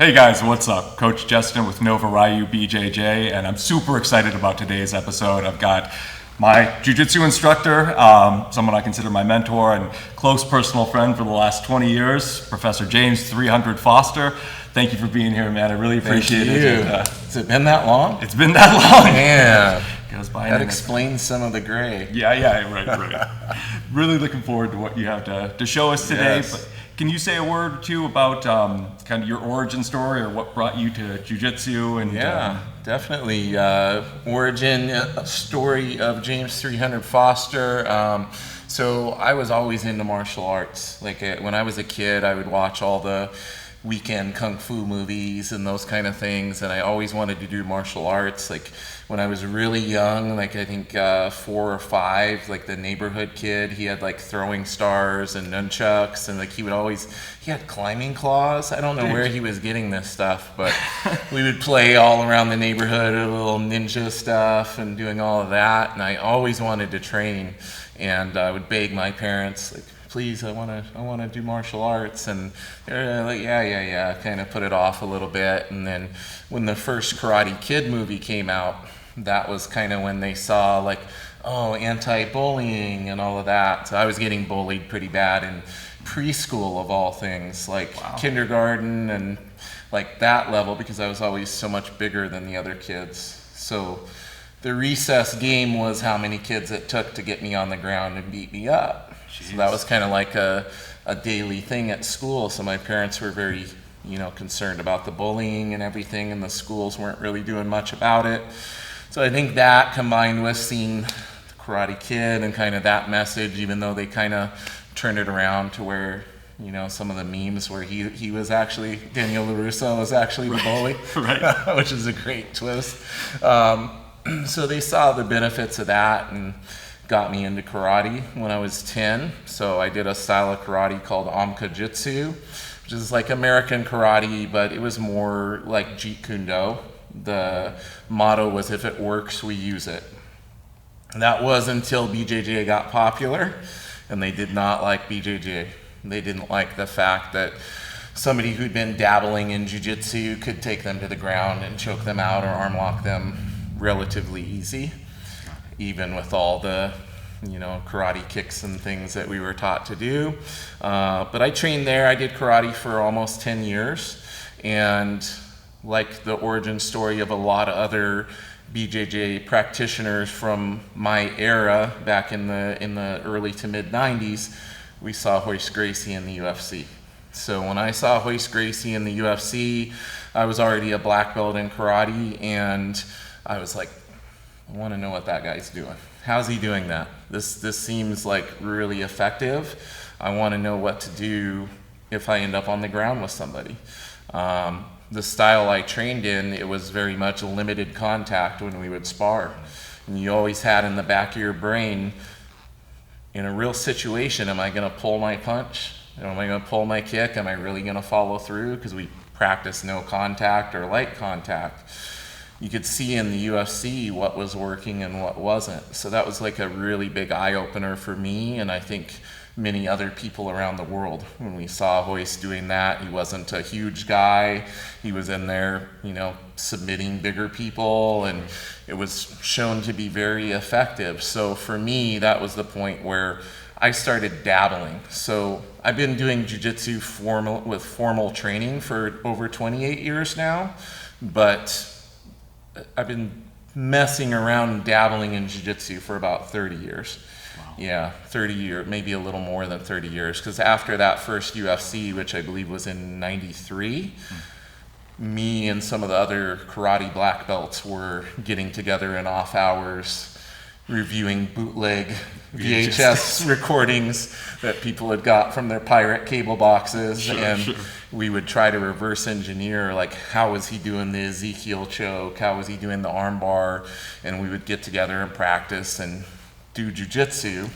Hey guys, what's up? Coach Jestyn with Ryu BJJ, and I'm super excited about today's episode. I've got my jiu-jitsu instructor, someone I consider my mentor and close personal friend for the last 20 years, Professor James 300 Foster. Thank you for being here, man. I really appreciate it. Has it been that long? It's been that long. Yeah. Goes by That explains some of the gray. Yeah, right. Really looking forward to what you have to show us today. Yes. But can you say a word or two about kind of your origin story or what brought you to jiu-jitsu? And Definitely. Origin story of James 300 Foster. So I was always into martial arts. When I was a kid, I would watch all the weekend kung fu movies and those kind of things, and I always wanted to do martial arts. Like when I was really young, I think 4 or 5, the neighborhood kid, he had throwing stars and nunchucks, and he had climbing claws. I don't know where he was getting this stuff, but we would play all around the neighborhood, a little ninja stuff and doing all of that, and I always wanted to train, and I would beg my parents, please, I want to do martial arts, and they're like, yeah, kind of put it off a little bit. And then when the first Karate Kid movie came out, that was kind of when they saw anti-bullying and all of that. So I was getting bullied pretty bad in preschool of all things, kindergarten and that level, because I was always so much bigger than the other kids. So the recess game was how many kids it took to get me on the ground and beat me up. Jeez. So that was kind of like a daily thing at school. So my parents were very, concerned about the bullying and everything, and the schools weren't really doing much about it. So I think that combined with seeing the Karate Kid and kind of that message, even though they kind of turned it around to where, some of the memes where he was actually, Daniel LaRusso was actually the bully, right. Which is a great twist. So they saw the benefits of that and got me into karate when I was 10. So I did a style of karate called Amka-jitsu, which is like American karate, but it was more like Jeet Kune Do. The motto was, if it works, we use it. And that was until BJJ got popular, and they did not like BJJ. They didn't like the fact that somebody who'd been dabbling in jiu-jitsu could take them to the ground and choke them out or arm lock them relatively easy, even with all the karate kicks and things that we were taught to do. But I trained there. I did karate for almost 10 years, and like the origin story of a lot of other BJJ practitioners from my era back in the early to mid 90s, we saw Royce Gracie in the UFC. So when I saw Royce Gracie in the UFC, I was already a black belt in karate, and I was like, I want to know what that guy's doing. How's he doing that? This seems really effective. I want to know what to do if I end up on the ground with somebody. The style I trained in, it was very much limited contact when we would spar. And you always had in the back of your brain, in a real situation, am I going to pull my punch? Am I going to pull my kick? Am I really going to follow through? Because we practice no contact or light contact. You could see in the UFC what was working and what wasn't. So that was a really big eye-opener for me, and I think many other people around the world. When we saw Royce doing that, he wasn't a huge guy. He was in there, submitting bigger people, and it was shown to be very effective. So for me, that was the point where I started dabbling. So I've been doing jiu-jitsu with formal training for over 28 years now, but I've been messing around and dabbling in jiu-jitsu for about 30 years. Wow. Yeah, 30 years, maybe a little more than 30 years, because after that first UFC, which I believe was in 93, me and some of the other karate black belts were getting together in off hours, reviewing bootleg VHS recordings that people had got from their pirate cable boxes, sure. We would try to reverse engineer, how was he doing the Ezekiel choke, how was he doing the arm bar, and we would get together and practice and do jiu-jitsu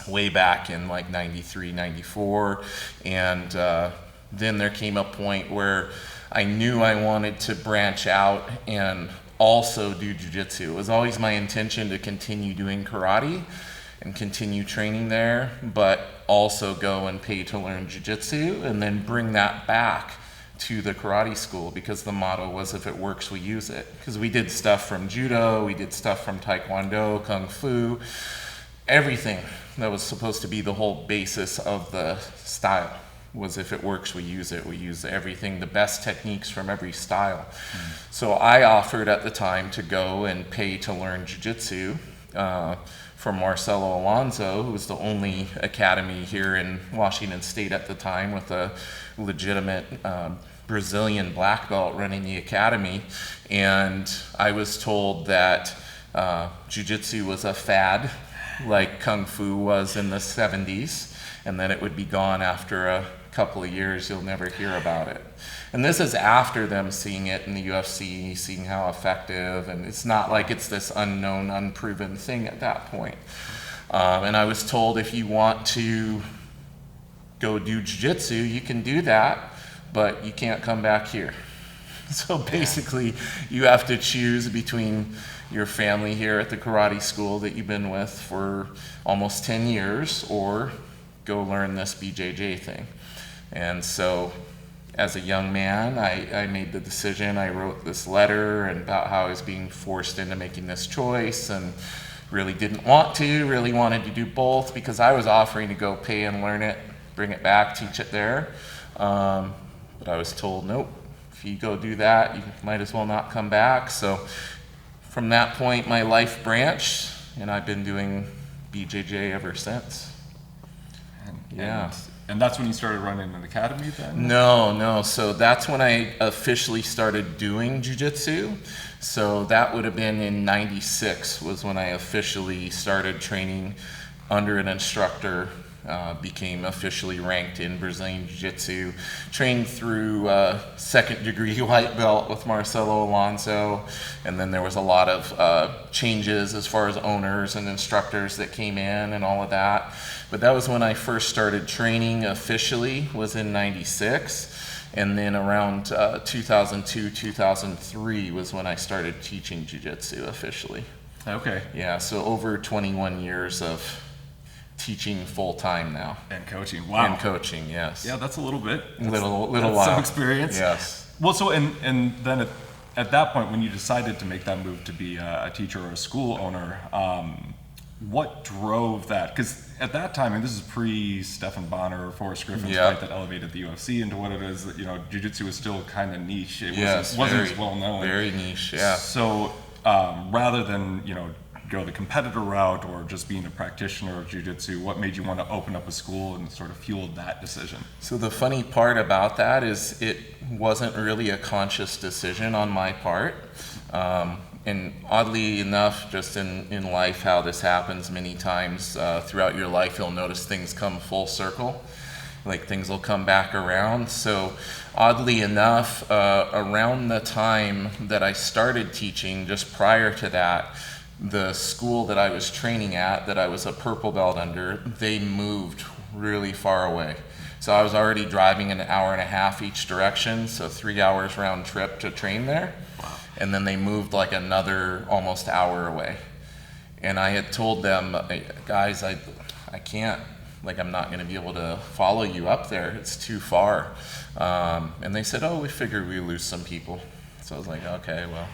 way back in 93, 94, and then there came a point where I knew I wanted to branch out and also do jiu-jitsu. It was always my intention to continue doing karate and continue training there, but also go and pay to learn jiu-jitsu and then bring that back to the karate school because the motto was, if it works, we use it. Because we did stuff from Judo, we did stuff from Taekwondo, Kung Fu, everything that was supposed to be the whole basis of the style was, if it works, we use it. We use everything, the best techniques from every style. So I offered at the time to go and pay to learn jiu-jitsu from Marcelo Alonso, who was the only academy here in Washington State at the time with a legitimate Brazilian black belt running the academy. And I was told that jiu-jitsu was a fad, like Kung Fu was in the 70s, and then it would be gone after a couple of years. You'll never hear about it. And this is after them seeing it in the UFC, seeing how effective, and it's not like it's this unknown, unproven thing at that point. And I was told, if you want to go do jiu-jitsu, you can do that, but you can't come back here. So basically, you have to choose between your family here at the karate school that you've been with for almost 10 years, or go learn this BJJ thing. And so, as a young man, I made the decision. I wrote this letter and about how I was being forced into making this choice, and really didn't want to, really wanted to do both, because I was offering to go pay and learn it, bring it back, teach it there. But I was told, nope, if you go do that, you might as well not come back. So from that point, my life branched, and I've been doing BJJ ever since. Yeah. And that's when you started running an academy then? No. So that's when I officially started doing jiu-jitsu. So that would have been in '96 was when I officially started training under an instructor, became officially ranked in Brazilian Jiu-Jitsu, trained through second degree white belt with Marcelo Alonso, and then there was a lot of changes as far as owners and instructors that came in and all of that. But that was when I first started training officially, was in '96. And then around 2002, 2003 was when I started teaching jiu-jitsu officially. Okay. Yeah, so over 21 years of teaching full-time now. And coaching, wow. And coaching, yes. Yeah, that's a little bit. Little That's while. some experience. Yes. Well, so, and then at that point, when you decided to make that move to be a teacher or a school owner, what drove that? Because at that time, and this is pre-Stephan Bonner or Forrest Griffin's fight that elevated the UFC into what it is, that, you know, jiu-jitsu was still kind of niche. It wasn't as well known. Very niche, yeah. So rather than, you know, go the competitor route or just being a practitioner of jiu-jitsu, what made you want to open up a school and sort of fueled that decision? So the funny part about that is it wasn't really a conscious decision on my part. And oddly enough, just in life, how this happens many times throughout your life, you'll notice things come full circle, like things will come back around. So oddly enough, around the time that I started teaching, just prior to that, the school that I was training at, that I was a purple belt under, they moved really far away. So I was already driving an hour and a half each direction, so 3 hours round trip to train there. And then they moved like another almost hour away. And I had told them, guys, I can't, like, I'm not gonna be able to follow you up there, it's too far. And they said, oh, we figured we lose some people. So I was like, okay, well.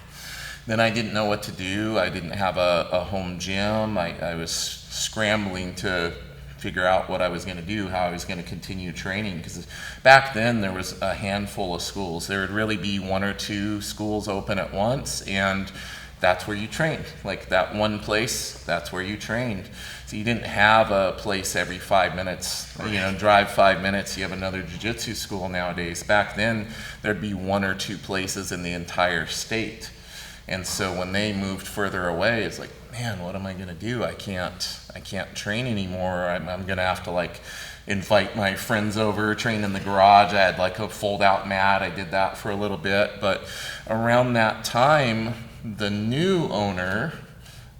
Then I didn't know what to do. I didn't have a home gym. I was scrambling to figure out what I was going to do, how I was going to continue training. Because back then there was a handful of schools. There would really be 1 or 2 schools open at once, and that's where you trained. Like that one place, that's where you trained. So you didn't have a place every 5 minutes, you know, drive 5 minutes, you have another jiu-jitsu school nowadays. Back then there'd be 1 or 2 places in the entire state. And so when they moved further away, it's like, man, what am I gonna do? I can't train anymore. I'm gonna have to like invite my friends over, train in the garage. I had like a fold out mat. I did that for a little bit. But around that time, the new owner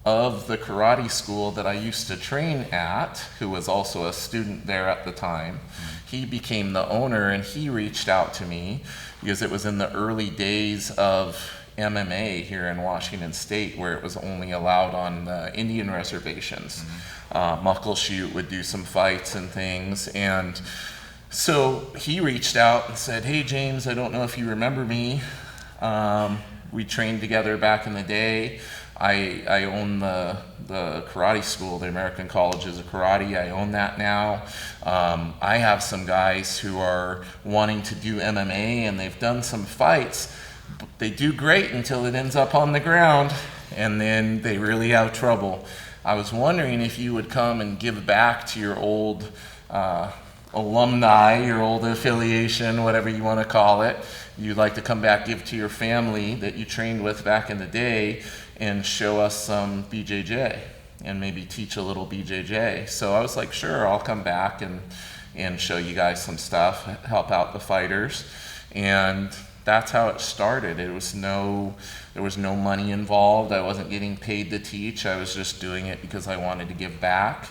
of the karate school that I used to train at, who was also a student there at the time, he became the owner, and he reached out to me because it was in the early days of MMA here in Washington State, where it was only allowed on Indian reservations. Muckleshoot would do some fights and things, and So he reached out and said, "Hey James, I don't know if you remember me. We trained together back in the day. I own the karate school, the American Colleges of Karate. I own that now. I have some guys who are wanting to do MMA, and they've done some fights. They do great until it ends up on the ground, and then they really have trouble. I was wondering if you would come and give back to your old alumni, your old affiliation, whatever you want to call it. You'd like to come back, give to your family that you trained with back in the day, and show us some BJJ, and maybe teach a little BJJ." So I was like, sure, I'll come back and show you guys some stuff, help out the fighters. And that's how it started. There was no money involved. I wasn't getting paid to teach. I was just doing it because I wanted to give back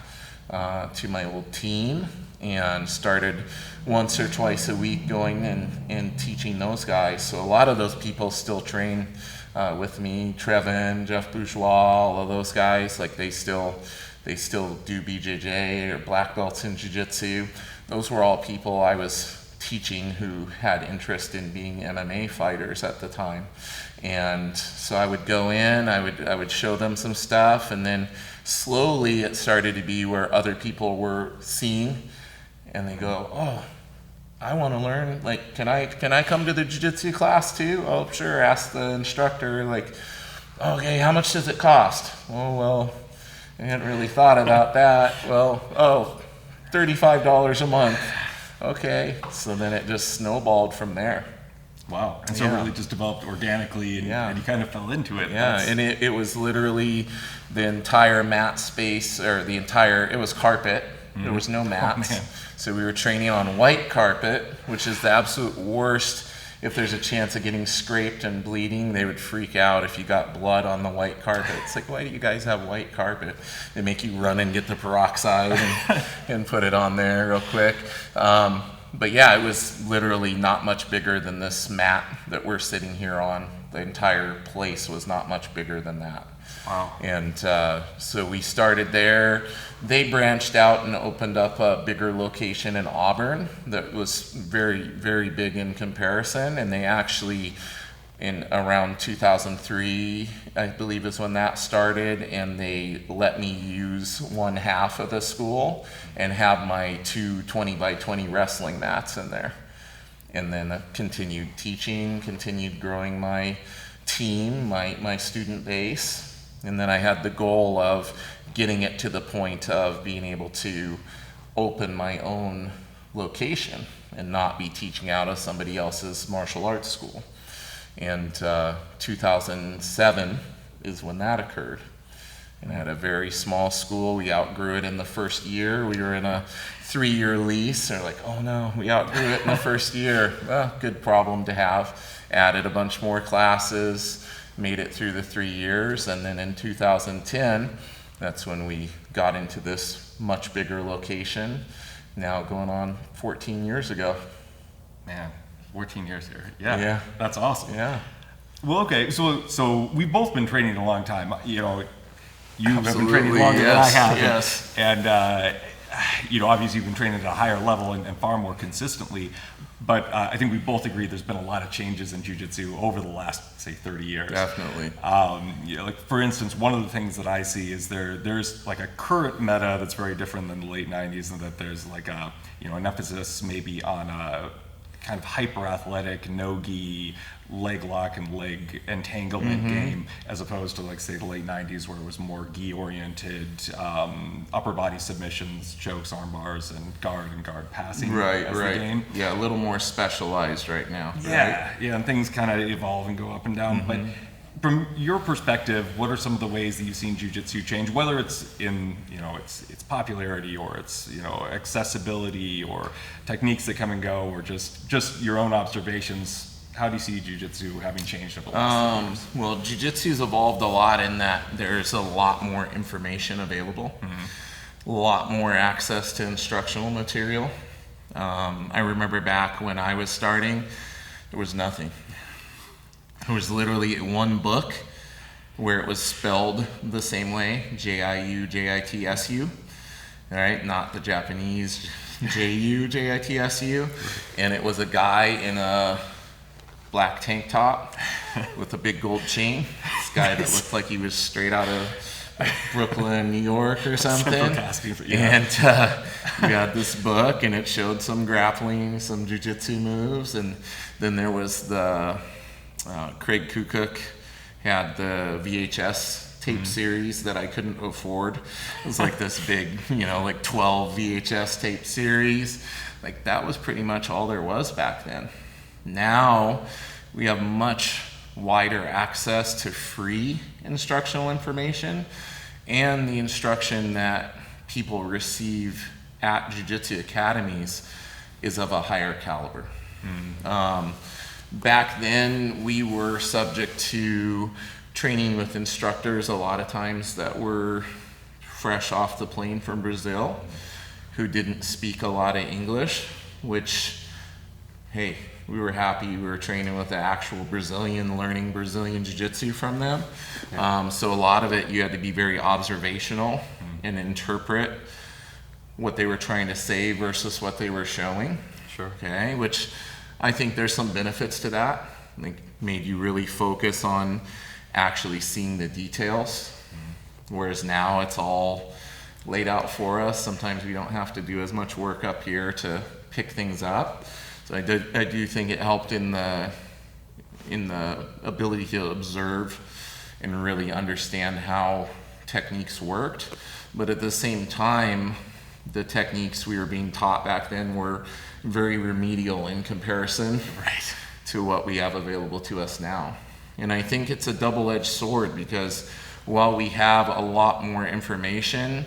to my old team, and started once or twice a week going and teaching those guys. So a lot of those people still train with me. Trevin, Jeff Bourgeois, all of those guys, like they still do BJJ or black belts in jiu-jitsu. Those were all people I was teaching who had interest in being MMA fighters at the time. And so I would go in, I would show them some stuff, and then slowly it started to be where other people were seeing, and they go, "Oh, I want to learn. Like, can I come to the jiu-jitsu class too?" "Oh, sure." Ask the instructor, like, "Okay, how much does it cost?" "Oh, well, I hadn't really thought about that." "Well, $35 a month." "Okay." So then it just snowballed from there. Wow. And so it really just developed organically, and you kind of fell into it. Yeah, and it was literally the entire mat space, or it was carpet. There was no mats. Oh, so we were training on white carpet, which is the absolute worst. If there's a chance of getting scraped and bleeding, they would freak out if you got blood on the white carpet. It's like, why do you guys have white carpet? They make you run and get the peroxide and put it on there real quick. But yeah, it was literally not much bigger than this mat that we're sitting here on. The entire place was not much bigger than that. Wow. And so we started there. They branched out and opened up a bigger location in Auburn that was very, very big in comparison. And they actually, in around 2003, I believe is when that started, and they let me use one half of the school and have my two 20x20 wrestling mats in there. And then I continued teaching, continued growing my team, my student base. And then I had the goal of getting it to the point of being able to open my own location and not be teaching out of somebody else's martial arts school. And 2007 is when that occurred. And I had a very small school. We outgrew it in the first year. We were in a 3-year lease. They're like, "Oh no, we outgrew it in the first year." Well, good problem to have. Added a bunch more classes, made it through the 3 years. And then in 2010, that's when we got into this much bigger location, now going on 14 years ago. Man, 14 years here. Yeah. Yeah. That's awesome. Yeah. Well, okay, so we've both been training a long time. You know, you have been Absolutely, training longer than I yes, have. yes. And you know, obviously you've been training at a higher level and far more consistently. But I think we both agree there's been a lot of changes in jiu-jitsu over the last, say, 30 years. Definitely. You know, like for instance, one of the things that I see is there's like a current meta that's very different than the late 90s, and that there's like a, you know, an emphasis maybe on a kind of hyper athletic, no-gi, leg lock and leg entanglement game, as opposed to, like, say, the late 90s, where it was more gi oriented, upper body submissions, chokes, arm bars, and guard passing as the game. Yeah, a little more specialized right now. Yeah, yeah, and things kind of evolve and go up and down. But from your perspective, what are some of the ways that you've seen jiu-jitsu change, whether it's in, you know, its popularity, or its, you know, accessibility, or techniques that come and go, or just your own observations? How do you see jiu-jitsu having changed over the last 10 years? Well, jiu-jitsu's evolved a lot in that there's a lot more information available, a lot more access to instructional material. I remember back when I was starting, there was nothing. There was literally one book where it was spelled the same way, Jiu, JITSU, all right? Not the Japanese Jitsu, and it was a guy in a black tank top with a big gold chain. This guy that looked like he was straight out of Brooklyn, New York or something. And we had this book, and it showed some grappling, some jiu-jitsu moves, and then there was the Craig Kukuk had the VHS tape series that I couldn't afford. It was like this big, like 12 VHS tape series. Like that was pretty much all there was back then. Now we have much wider access to free instructional information, and the instruction that people receive at jiu-jitsu academies is of a higher caliber. Back then, we were subject to training with instructors a lot of times that were fresh off the plane from Brazil, who didn't speak a lot of English, which, hey, we were happy we were training with an actual Brazilian, learning Brazilian jiu-jitsu from them. So a lot of it, you had to be very observational and interpret what they were trying to say versus what they were showing. Sure. Okay, which I think there's some benefits to that. I think made you really focus on actually seeing the details, whereas now it's all laid out for us. Sometimes we don't have to do as much work up here to pick things up. So I do think it helped in the ability to observe and really understand how techniques worked. But at the same time, the techniques we were being taught back then were very remedial in comparison to what we have available to us now. And I think it's a double-edged sword, because while we have a lot more information,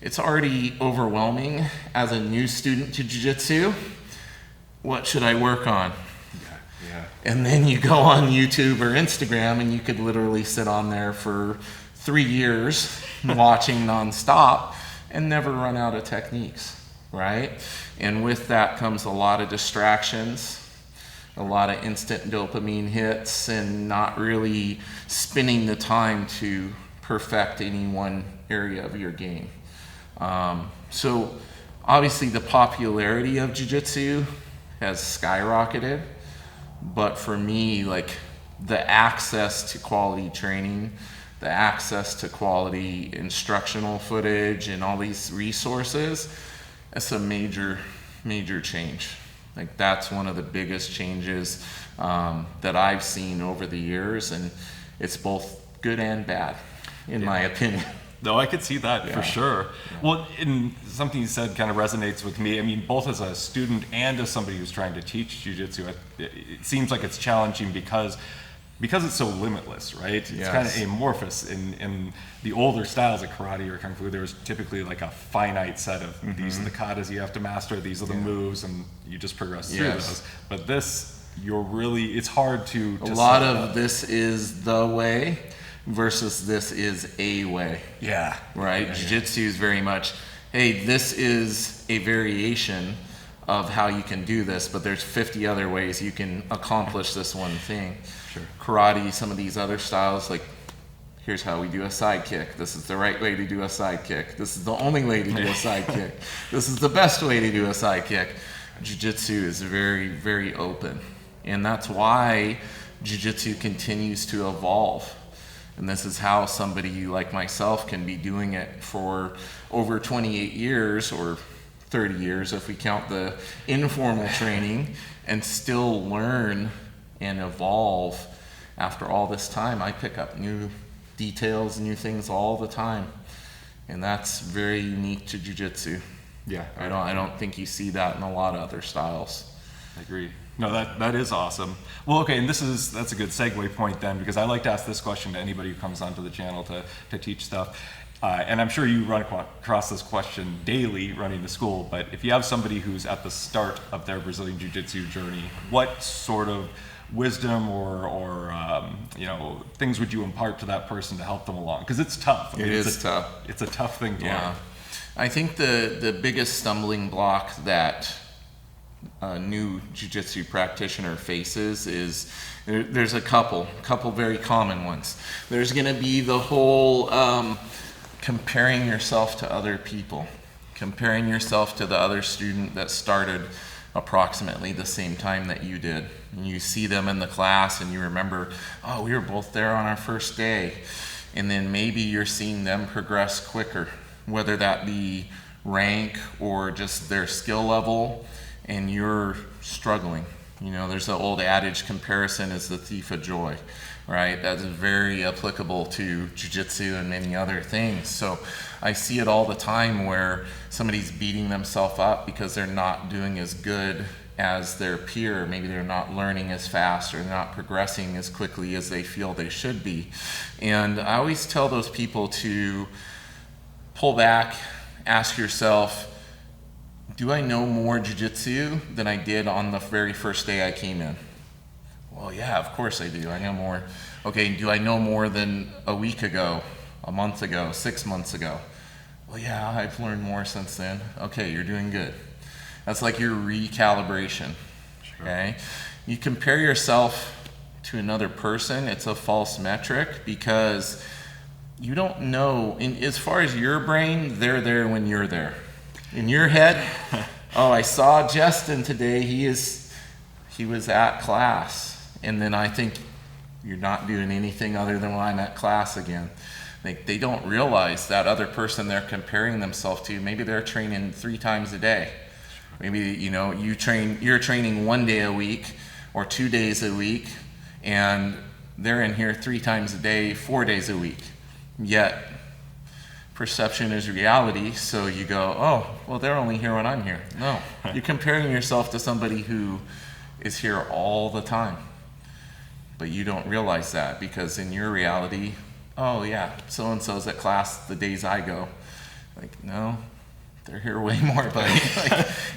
it's already overwhelming as a new student to jiu-jitsu. What should I work on? Yeah. And then you go on YouTube or Instagram, and you could literally sit on there for 3 years watching nonstop and never run out of techniques, right? And with that comes a lot of distractions, a lot of instant dopamine hits, and not really spending the time to perfect any one area of your game. So obviously the popularity of jiu-jitsu has skyrocketed, but for me, like, the access to quality training, the access to quality instructional footage and all these resources, that's a major change. Like, that's one of the biggest changes that I've seen over the years, and it's both good and bad, in my opinion. No, I could see that for sure. Yeah. Well, and something you said kind of resonates with me. I mean, both as a student and as somebody who's trying to teach jiu-jitsu, it seems like it's challenging because it's so limitless, right? It's kind of amorphous. In the older styles like karate or kung fu, there's typically like a finite set of these are the katas you have to master, these are the moves, and you just progress through those. But this, it's hard to a lot of this is the way versus this is a way. Yeah. Right? Yeah, jiu-jitsu is very much, hey, this is a variation of how you can do this, but there's 50 other ways you can accomplish this one thing. Sure. Karate, some of these other styles, like, here's how we do a side kick. This is the right way to do a side kick. This is the only way to do a side kick. This is the best way to do a side kick. Jiu-jitsu is very, very open. And that's why jiu-jitsu continues to evolve. And this is how somebody like myself can be doing it for over 28 years, or 30 years if we count the informal training, and still learn and evolve after all this time. I pick up new details, new things all the time. And that's very unique to jiu-jitsu. Yeah. I don't think you see that in a lot of other styles. I agree. No, that is awesome. Well, okay, and that's a good segue point then, because I like to ask this question to anybody who comes onto the channel to teach stuff. And I'm sure you run across this question daily running the school, but if you have somebody who's at the start of their Brazilian Jiu-Jitsu journey, what sort of wisdom or things would you impart to that person to help them along? Because it's tough. It is tough. It's a tough thing to learn. I think the biggest stumbling block that a new jiu-jitsu practitioner faces is there's a couple very common ones. There's going to be the whole comparing yourself to other people. comparing yourself to the other student that started approximately the same time that you did. And you see them in the class and you remember, oh, we were both there on our first day. And then maybe you're seeing them progress quicker, whether that be rank or just their skill level, and you're struggling. You know, there's the old adage, comparison is the thief of joy, right? That's very applicable to jiu-jitsu and many other things. So I see it all the time where somebody's beating themselves up because they're not doing as good as their peer. Maybe they're not learning as fast or they're not progressing as quickly as they feel they should be. And I always tell those people to pull back, ask yourself, do I know more jiu-jitsu than I did on the very first day I came in? Well, yeah, of course I do. I know more. Okay, do I know more than a week ago, a month ago, 6 months ago? Well, yeah, I've learned more since then. Okay, you're doing good. That's like your recalibration, okay? You compare yourself to another person, it's a false metric because you don't know, as far as your brain, they're there when you're there. In your head, oh, I saw Jestyn today, he was at class, and then I think you're not doing anything other than when I'm at class again. They don't realize that other person they're comparing themselves to, maybe they're training 3 times a day. Maybe, you know, you're training 1 day a week or 2 days a week, and they're in here 3 times a day, 4 days a week. Yet, perception is reality, so you go, oh, well, they're only here when I'm here. No, you're comparing yourself to somebody who is here all the time. But you don't realize that because in your reality, oh yeah, so-and-so's at class the days I go. Like, no, they're here way more, buddy.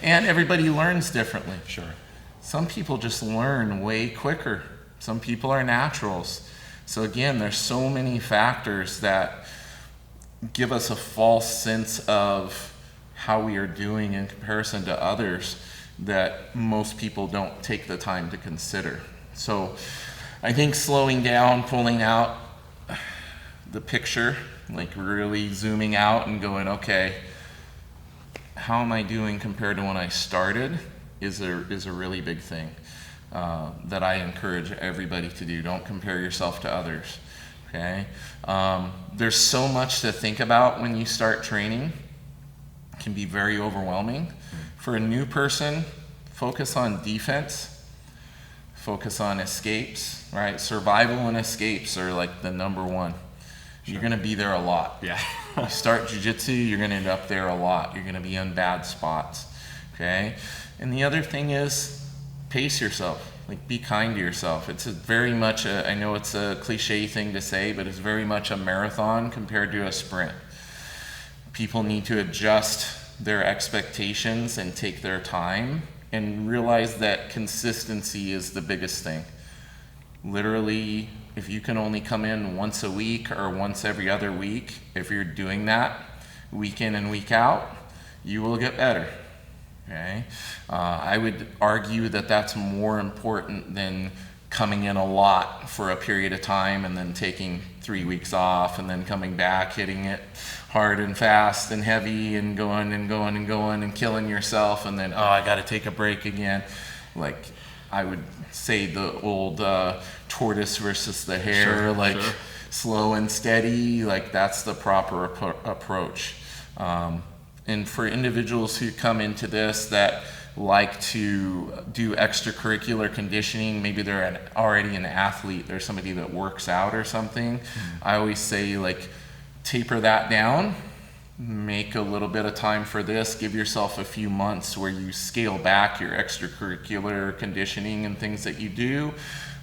And everybody learns differently. Sure. Some people just learn way quicker. Some people are naturals. So again, there's so many factors that give us a false sense of how we are doing in comparison to others that most people don't take the time to consider. So I think slowing down, pulling out the picture, like really zooming out and going, okay, how am I doing compared to when I started is a really big thing that I encourage everybody to do. Don't compare yourself to others, okay? There's so much to think about when you start training. It can be very overwhelming. For a new person, focus on defense, focus on escapes, right? Survival and escapes are like the number one. Sure. You're gonna be there a lot. Yeah. You start jiu-jitsu, you're gonna end up there a lot. You're gonna be in bad spots, okay? And the other thing is, pace yourself. Like, be kind to yourself. It's very much I know it's a cliche thing to say, but it's very much a marathon compared to a sprint. People need to adjust their expectations and take their time and realize that consistency is the biggest thing. Literally, if you can only come in once a week or once every other week, if you're doing that week in and week out, you will get better. Okay? I would argue that that's more important than coming in a lot for a period of time and then taking 3 weeks off and then coming back, hitting it hard and fast and heavy and going and going and going and killing yourself and then, oh, I got to take a break again. Like, I would say the old tortoise versus the hare, sure. Slow and steady, like that's the proper approach. And for individuals who come into this that like to do extracurricular conditioning, maybe they're already an athlete, they're somebody that works out or something, I always say, like, taper that down, make a little bit of time for this, give yourself a few months where you scale back your extracurricular conditioning and things that you do,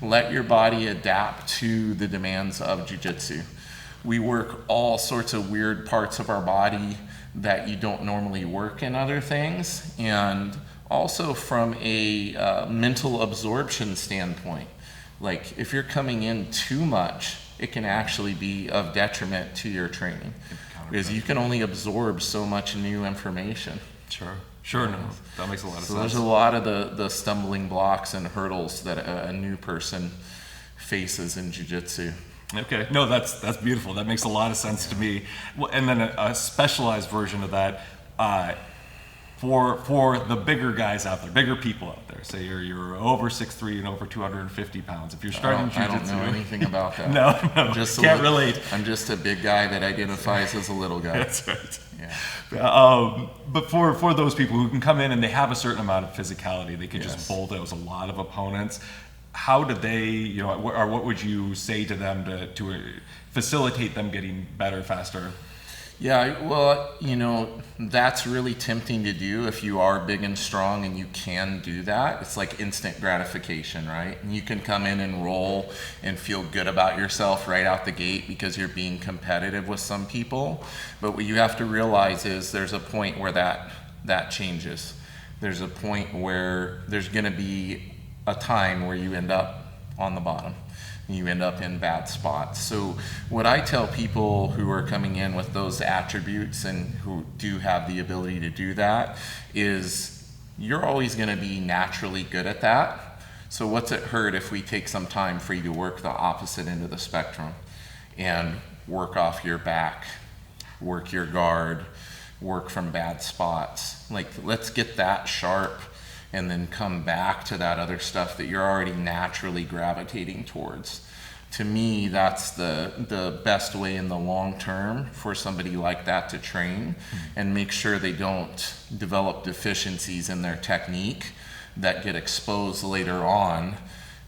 let your body adapt to the demands of jiu-jitsu. We work all sorts of weird parts of our body that you don't normally work in other things, and also from a mental absorption standpoint. Like, if you're coming in too much, it can actually be of detriment to your training because you can only absorb so much new information. Sure, no, that makes a lot of sense. So there's a lot of the stumbling blocks and hurdles that a new person faces in jiu-jitsu. Okay, no, that's beautiful. That makes a lot of sense to me. Well, and then a specialized version of that, For the bigger guys out there, bigger people out there, say you're over 6'3" and over 250 pounds. If you're starting I don't jiu-jitsu, know anything about that. no, can't relate. I'm just a big guy that identifies as a little guy. That's right. Yeah. But for those people who can come in and they have a certain amount of physicality, they can Yes. just bulldoze a lot of opponents. How do they, or what would you say to them to facilitate them getting better, faster? Yeah, well, that's really tempting to do if you are big and strong and you can do that. It's like instant gratification, right? And you can come in and roll and feel good about yourself right out the gate because you're being competitive with some people. But what you have to realize is there's a point where that changes. There's a point where there's going to be a time where you end up on the bottom. You end up in bad spots. So what I tell people who are coming in with those attributes and who do have the ability to do that is you're always going to be naturally good at that. So what's it hurt if we take some time for you to work the opposite end of the spectrum and work off your back, work your guard, work from bad spots. Like, let's get that sharp and then come back to that other stuff that you're already naturally gravitating towards. To me, that's the best way in the long term for somebody like that to train and make sure they don't develop deficiencies in their technique that get exposed later on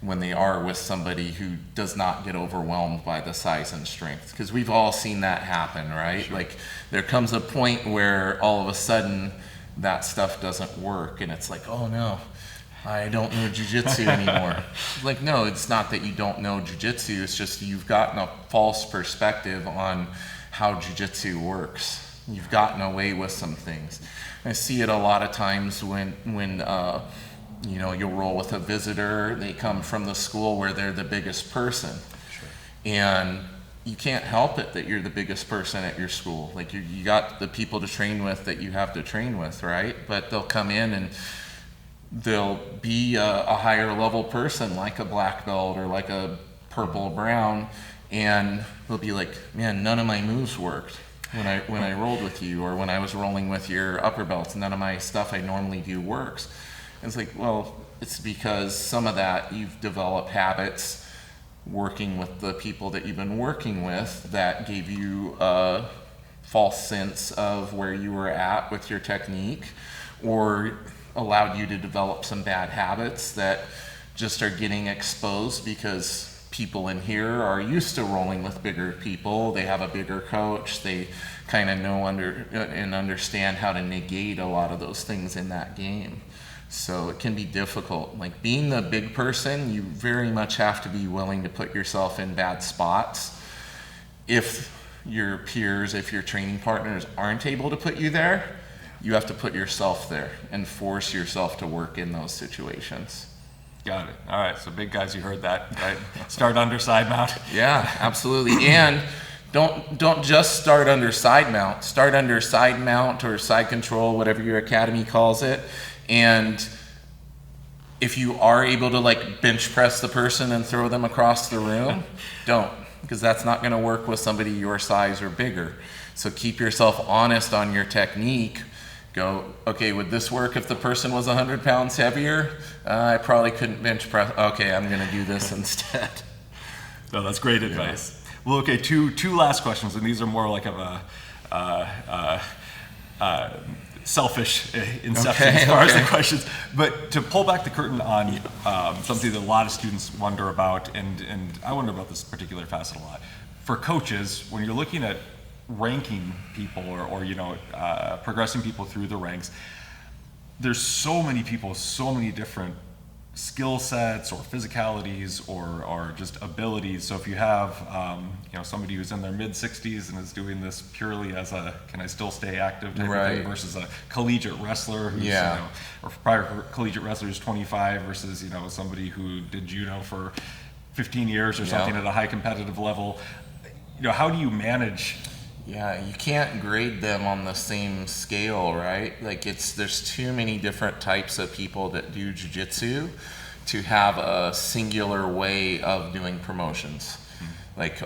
when they are with somebody who does not get overwhelmed by the size and strength. Because we've all seen that happen, right? Sure. Like, there comes a point where all of a sudden that stuff doesn't work and it's like, oh no, I don't know jiu-jitsu anymore. Like, no, it's not that you don't know jiu-jitsu, it's just you've gotten a false perspective on how jiu-jitsu works. You've gotten away with some things. I see it a lot of times when you'll roll with a visitor, they come from the school where they're the biggest person. Sure. And you can't help it that you're the biggest person at your school. Like, you got the people to train with that you have to train with, right? But they'll come in and they'll be a higher level person, like a black belt or like a purple brown, and they'll be like, man, none of my moves worked when I rolled with you, or when I was rolling with your upper belts, none of my stuff I normally do works. And it's like, well, it's because some of that you've developed habits working with the people that you've been working with that gave you a false sense of where you were at with your technique, or allowed you to develop some bad habits that just are getting exposed because people in here are used to rolling with bigger people. They have a bigger coach. They kind of know and understand how to negate a lot of those things in that game. So it can be difficult. Like, being the big person, you very much have to be willing to put yourself in bad spots. If your peers, if your training partners aren't able to put you there, you have to put yourself there and force yourself to work in those situations. Got it. All right. So big guys, you heard that, right? Start under side mount. Yeah, absolutely. And don't just start under side mount. Start under side mount or side control, whatever your academy calls it. And if you are able to, like, bench press the person and throw them across the room, don't, because that's not going to work with somebody your size or bigger. So keep yourself honest on your technique. Go, okay, would this work if the person was 100 pounds heavier? I probably couldn't bench press. Okay, I'm going to do this instead. No, that's great advice. Well, okay, two last questions, and these are more like of a selfish inception as far as the questions. But to pull back the curtain on something that a lot of students wonder about, and I wonder about this particular facet a lot. For coaches, when you're looking at ranking people or progressing people through the ranks, there's so many people, so many different skill sets or physicalities or just abilities. So if you have somebody who's in their mid 60s and is doing this purely as a can I still stay active type of thing, versus a collegiate wrestler who's or prior collegiate wrestler who's 25 versus somebody who did judo for 15 years or something at a high competitive level, how do you manage? Yeah, you can't grade them on the same scale, right? Like, there's too many different types of people that do jiu-jitsu to have a singular way of doing promotions. Like,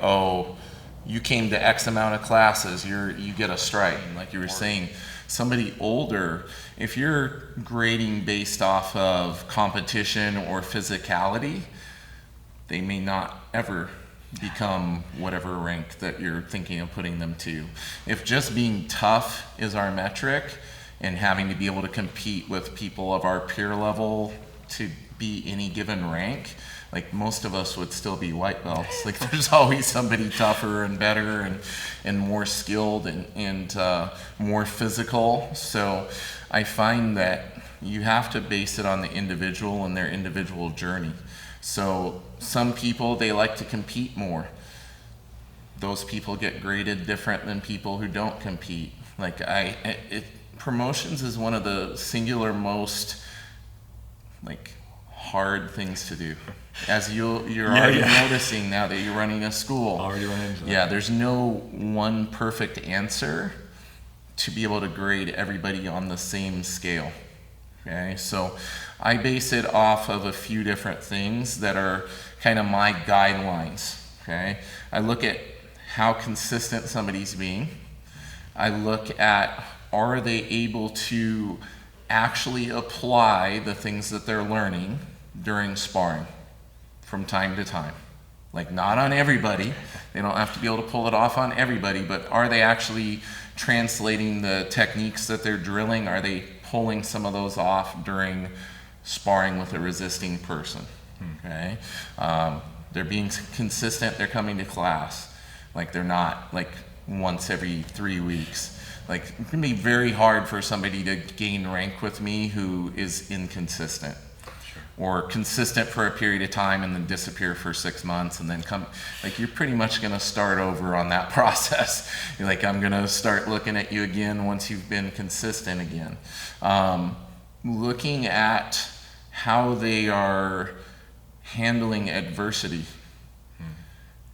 you came to X amount of classes, you get a stripe. And like you were saying, somebody older, if you're grading based off of competition or physicality, they may not ever become whatever rank that you're thinking of putting them to. If just being tough is our metric and having to be able to compete with people of our peer level to be any given rank, like most of us would still be white belts. Like there's always somebody tougher and better and more skilled and more physical. So I find that you have to base it on the individual and their individual journey. So some people, they like to compete more. Those people get graded different than people who don't compete. Like promotions is one of the singular most like hard things to do. As you're already noticing now that you're running a school. Already running into that. Yeah, there's no one perfect answer to be able to grade everybody on the same scale. Okay, so I base it off of a few different things that are kind of my guidelines. Okay, I look at how consistent somebody's being. I look at, are they able to actually apply the things that they're learning during sparring from time to time. Like not on everybody, they don't have to be able to pull it off on everybody, but are they actually translating the techniques that they're drilling? Are they pulling some of those off during sparring with a resisting person? Okay, they're being consistent, they're coming to class. Like they're not like once every 3 weeks. Like it can be very hard for somebody to gain rank with me who is inconsistent. Or consistent for a period of time and then disappear for 6 months and then come. Like you're pretty much going to start over on that process. You're like, I'm going to start looking at you again once you've been consistent again. Looking at how they are handling adversity,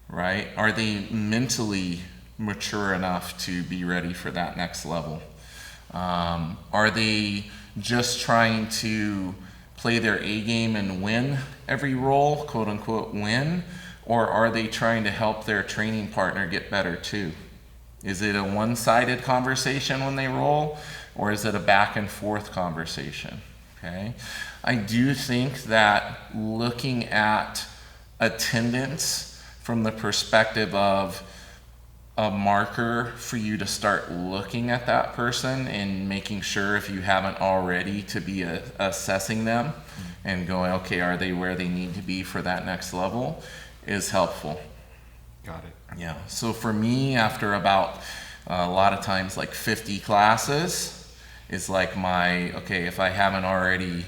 right? Are they mentally mature enough to be ready for that next level? Are they just trying to play their A game and win every roll, quote unquote win, or are they trying to help their training partner get better too? Is it a one-sided conversation when they roll, or is it a back and forth conversation? Okay, I do think that looking at attendance from the perspective of a marker for you to start looking at that person and making sure, if you haven't already, to be assessing them and going, okay, are they where they need to be for that next level, is helpful. Got it. Yeah, so for me, after about a lot of times like 50 classes is like my, okay, if I haven't already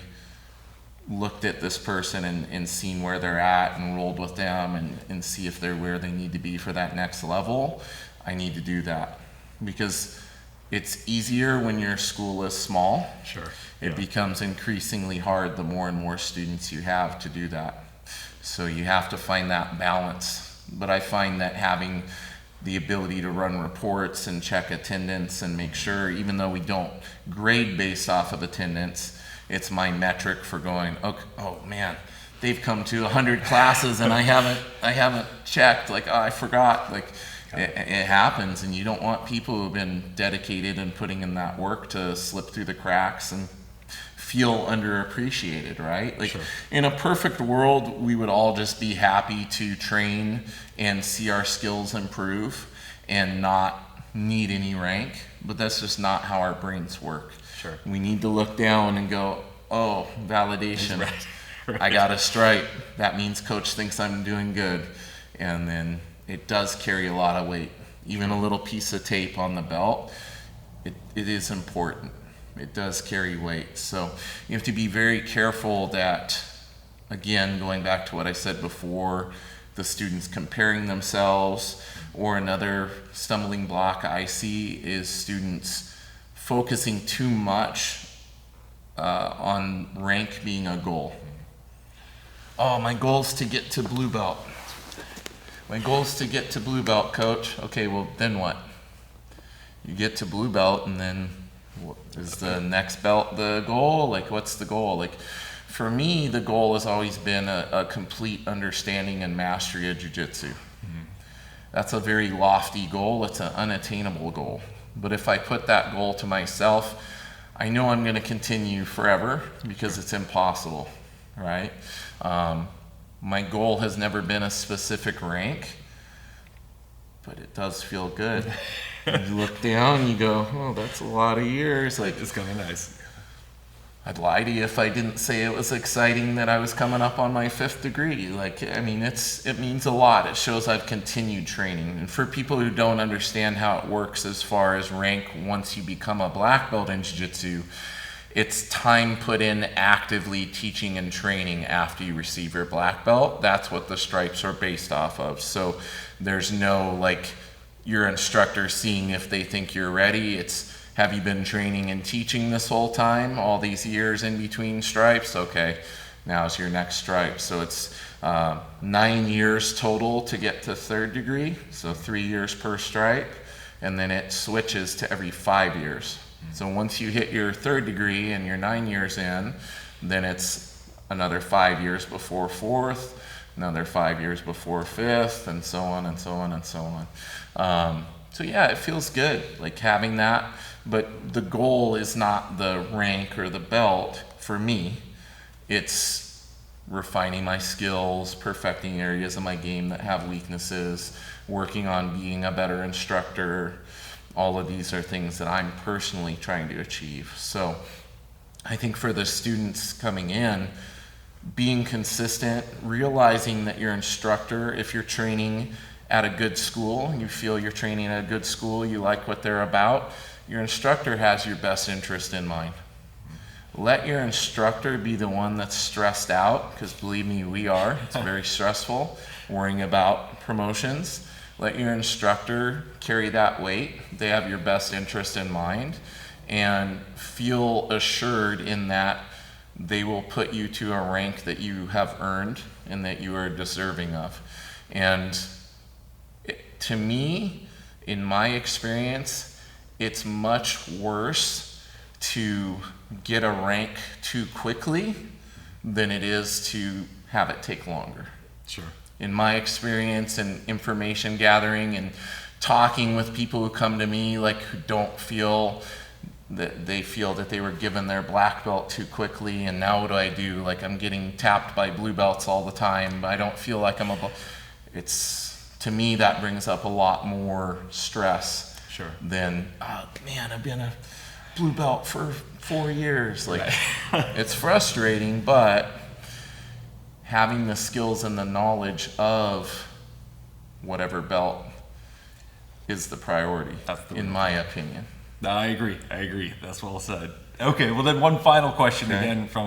looked at this person and seen where they're at and rolled with them and see if they're where they need to be for that next level, I need to do that. Because it's easier when your school is small. Sure. It becomes increasingly hard the more and more students you have to do that. So you have to find that balance. But I find that having the ability to run reports and check attendance and make sure, even though we don't grade based off of attendance, it's my metric for going, okay, oh man, they've come to 100 classes and I haven't checked. Like, oh, I forgot. Like, it happens, and you don't want people who've been dedicated and putting in that work to slip through the cracks and feel underappreciated, right? Like, in a perfect world, we would all just be happy to train and see our skills improve and not need any rank, but that's just not how our brains work. Sure. We need to look down and go, oh, validation. Right. I got a stripe. That means coach thinks I'm doing good. And then it does carry a lot of weight. Even a little piece of tape on the belt, it is important. It does carry weight. So you have to be very careful that, again, going back to what I said before, the students comparing themselves, or another stumbling block I see is students focusing too much on rank being a goal. Oh, my goal is to get to blue belt. My goal is to get to blue belt, coach. Okay, well, then what? You get to blue belt, and then what, is the next belt the goal? Like, what's the goal? Like, for me, the goal has always been a complete understanding and mastery of jiu-jitsu. that's a very lofty goal. It's an unattainable goal. But if I put that goal to myself, I know I'm going to continue forever because it's impossible, right? My goal has never been a specific rank, but it does feel good. You look down, you go, oh, that's a lot of years. Like, It's kind of nice. I'd lie to you if I didn't say it was exciting that I was coming up on my 5th degree. Like, I mean, it means a lot. It shows I've continued training. And for people who don't understand how it works as far as rank once you become a black belt in jiu-jitsu, it's time put in actively teaching and training after you receive your black belt. That's what the stripes are based off of. So there's no, like, your instructor seeing if they think you're ready. It's, have you been training and teaching this whole time, all these years in between stripes? Okay, now's your next stripe. So it's 9 years total to get to 3rd degree, so 3 years per stripe, and then it switches to every 5 years. So once you hit your 3rd degree and you're 9 years in, then it's another 5 years before 4th, another 5 years before 5th, and so on and so on and so on. So yeah, it feels good, like having that. But the goal is not the rank or the belt for me. It's refining my skills, perfecting areas of my game that have weaknesses, working on being a better instructor. All of these are things that I'm personally trying to achieve. So I think for the students coming in, being consistent, realizing that your instructor, if you're training at a good school, you feel you're training at a good school, you like what they're about, your instructor has your best interest in mind. Let your instructor be the one that's stressed out, because believe me, we are. It's very stressful worrying about promotions. Let your instructor carry that weight. They have your best interest in mind, and feel assured in that they will put you to a rank that you have earned and that you are deserving of. And to me, in my experience, it's much worse to get a rank too quickly than it is to have it take longer. Sure. In my experience and information gathering and talking with people who come to me, like, who don't feel that they were given their black belt too quickly, and now what do I do? Like, I'm getting tapped by blue belts all the time, but I don't feel like I'm to me, that brings up a lot more stress. Sure. Than, oh man, I've been a blue belt for 4 years. Like, it's frustrating, but having the skills and the knowledge of whatever belt is the priority, in my opinion. No, I agree. That's well said. Okay, well then one final question, again from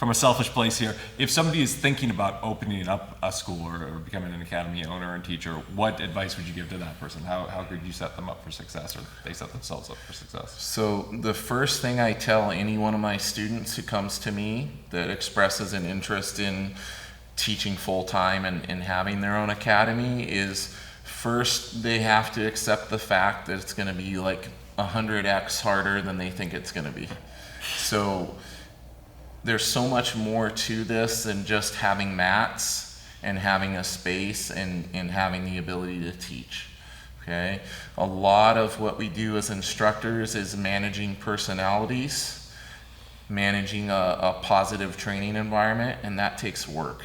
a selfish place here. If somebody is thinking about opening up a school or becoming an academy owner and teacher, what advice would you give to that person? How could you set them up for success, or they set themselves up for success? So the first thing I tell any one of my students who comes to me that expresses an interest in teaching full-time and having their own academy is, first they have to accept the fact that it's going to be like 100x harder than they think it's going to be. So there's so much more to this than just having mats and having a space and having the ability to teach. Okay? A lot of what we do as instructors is managing personalities, managing a positive training environment, and that takes work.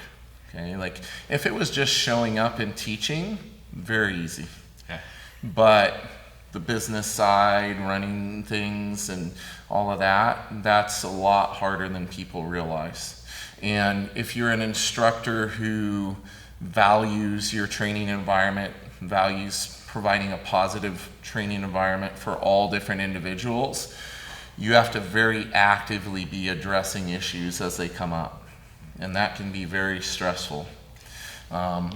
Okay? Like, if it was just showing up and teaching, very easy. Yeah. But the business side, running things and all of that, that's a lot harder than people realize. And if you're an instructor who values your training environment, values providing a positive training environment for all different individuals, you have to very actively be addressing issues as they come up. And that can be very stressful.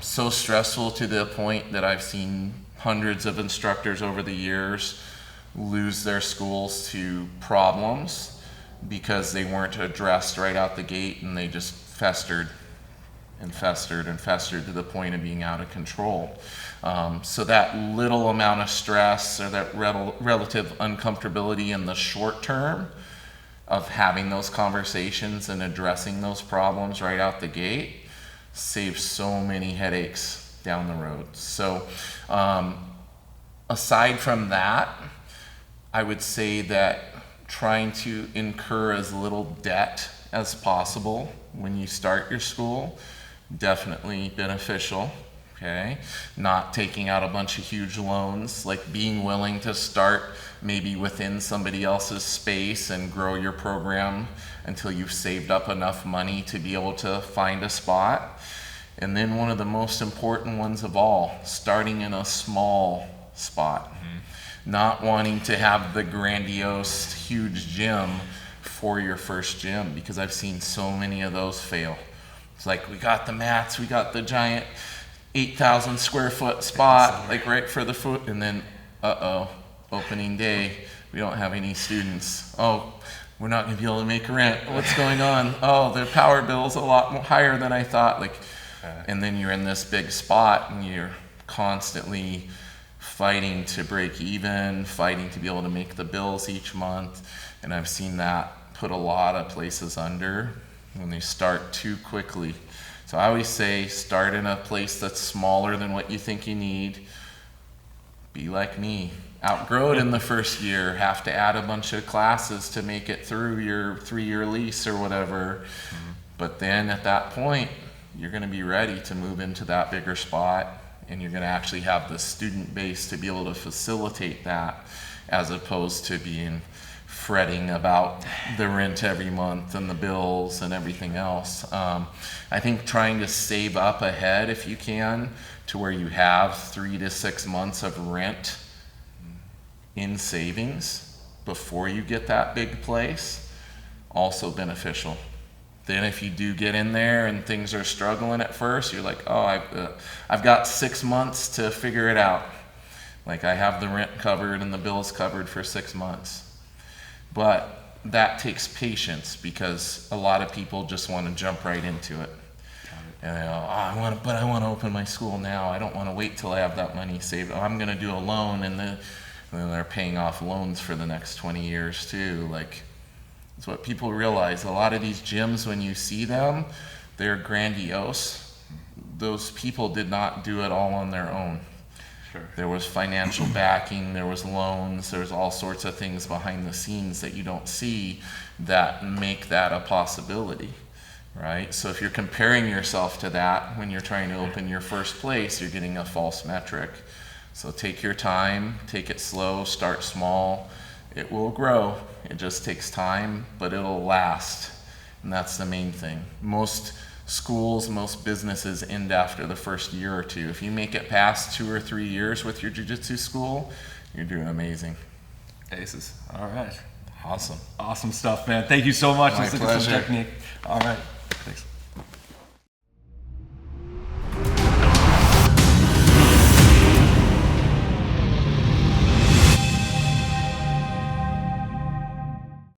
So stressful to the point that I've seen hundreds of instructors over the years lose their schools to problems because they weren't addressed right out the gate, and they just festered and festered and festered to the point of being out of control. So that little amount of stress, or that relative uncomfortability in the short term of having those conversations and addressing those problems right out the gate, saves so many headaches down the road. So aside from that, I would say that trying to incur as little debt as possible when you start your school, definitely beneficial. Okay, not taking out a bunch of huge loans, like being willing to start maybe within somebody else's space and grow your program until you've saved up enough money to be able to find a spot. And then one of the most important ones of all, starting in a small spot. Not wanting to have the grandiose, huge gym for your first gym, because I've seen so many of those fail. It's like, we got the mats, we got the giant 8,000 square foot spot, like right for the foot, and then, opening day, we don't have any students. Oh, we're not gonna be able to make rent. What's going on? Oh, the power bill's a lot higher than I thought. Like, and then you're in this big spot and you're constantly fighting to break even, fighting to be able to make the bills each month. And I've seen that put a lot of places under when they start too quickly. So I always say, start in a place that's smaller than what you think you need. Be like me. Outgrow it in the first year. Have to add a bunch of classes to make it through your 3-year lease or whatever. But then at that point, you're going to be ready to move into that bigger spot, and you're going to actually have the student base to be able to facilitate that, as opposed to being fretting about the rent every month and the bills and everything else. I think trying to save up ahead, if you can, to where you have 3 to 6 months of rent in savings before you get that big place, also beneficial. Then if you do get in there and things are struggling at first, you're like, oh, I've got 6 months to figure it out. Like, I have the rent covered and the bills covered for 6 months. But that takes patience, because a lot of people just want to jump right into it. And they go, I want to open my school now. I don't want to wait till I have that money saved. Oh, I'm going to do a loan, and then they're paying off loans for the next 20 years too. Like, it's what people realize. A lot of these gyms, when you see them, they're grandiose. Those people did not do it all on their own. Sure. There was financial backing, there was loans, there's all sorts of things behind the scenes that you don't see that make that a possibility, right? So if you're comparing yourself to that when you're trying to open your first place, you're getting a false metric. So take your time, take it slow, start small. It will grow. It just takes time, but it'll last. And that's the main thing. Most schools, most businesses end after the first year or two. If you make it past 2 or 3 years with your jiu-jitsu school, you're doing amazing. Aces. All right. Awesome. Awesome stuff, man. Thank you so much. My Let's look at some pleasure. technique. All right.